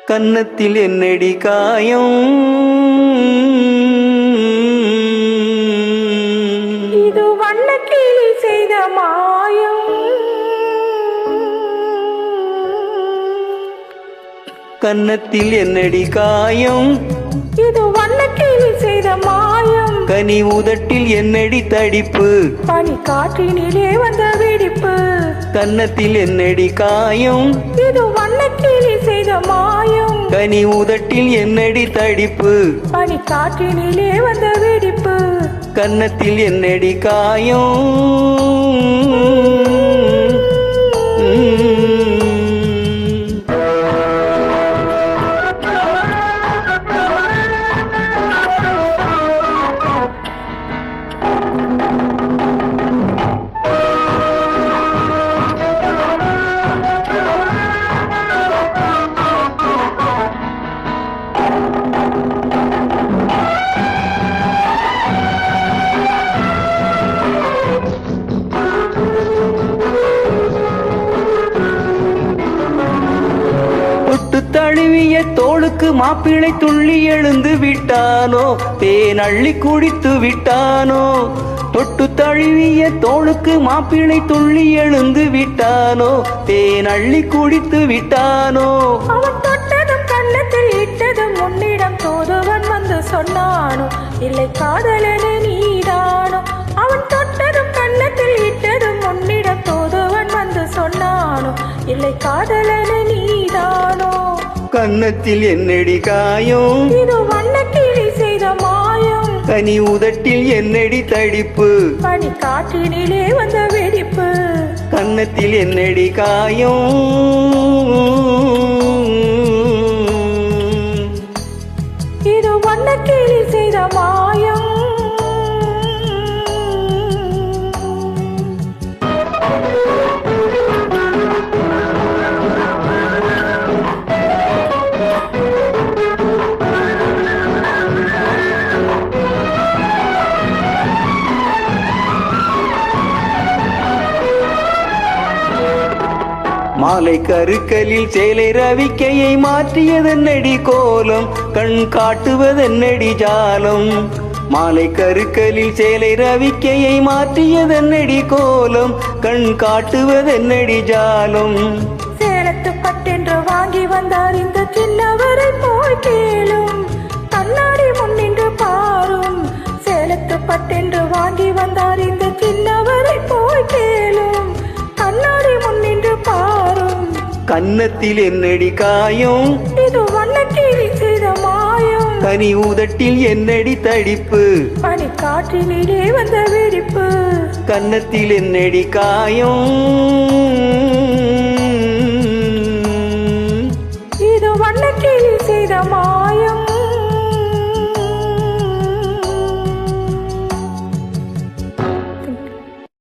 கன்னத்தில் என்னடி காயம்? இது வண்ணக்கிளி செய்த மாயம். கன்னத்தில் என்னடி காயம்? இது வண்ணக்கிளி செய்த மாயம். கனி உதட்டில் என்னடி தடிப்பு? பனி காற்றினிலே வந்த வெடிப்பு. கன்னத்தில் என்னடி காயம்? இது வண்ணக்கிளி செய்த மாயம். கனி உதட்டில் என்னடி தடிப்பு? பனி காற்றினிலே வந்த வெடிப்பு. கன்னத்தில் என்னடி காயம்? தழுவிய தோளுக்கு மாப்பிளை துள்ளி எழுந்து விட்டானோ, தேன் அள்ளி குடித்து விட்டானோ. தொட்டு தழுவிய தோளுக்கு மாப்பிளை துள்ளி எழுந்து விட்டானோ, தேன் அள்ளி குடித்து விட்டானோ. அவன் தொட்டதும் கண்ணத்தில் இட்டதும் உன்னிடம் தோதுவன் வந்து சொன்னானோ, இல்லை காதலனே நீதானோ. அவன் தொட்டதும் கண்ணத்தில் இட்டதும் உன்னிடம் தோதுவன் வந்து சொன்னானோ, இல்லை காதலனே நீதானோ. கன்னத்தில் என்னடி காயம்? இது வண்ணக்கிளி செய்த மாயம். கனி உதட்டில் என்னடி தடிப்பு? பனி காற்றினிலே வந்த வெடிப்பு. கன்னத்தில் என்னடி காயம்? இது வண்ணக்கிளி செய்த மாயம். மாலை கருக்கலில் சேலை ரவிக்கையை மாற்றியதென்னடி கோலம்? கண் காட்டுவதென்னடி ஜாலம்? மாலை கருக்கலில் சேலை ரவிக்கையை மாற்றியதென்னடி கோலம்? கண் காட்டுவதென்னடி ஜாலம்? சேலத்து பட்டென்று வாங்கி வந்தார் இந்த சின்னவரை போய் கேளும், கண்ணாடி முன்னின்று பாரும். சேலத்து பட்டென்று வாங்கி வந்தார் இந்த சின்னவரை போய் கேளும், கண்ணாடி முன்னின்று பாரும். கன்னத்தில் என்னடி காயம்? இது வண்ணக்கிளி செய்த மாயம். கனி உதட்டில் என்னடி தடிப்பு? பனி காற்றினிலே வந்த வெடிப்பு. கன்னத்தில் என்னடி காயம்?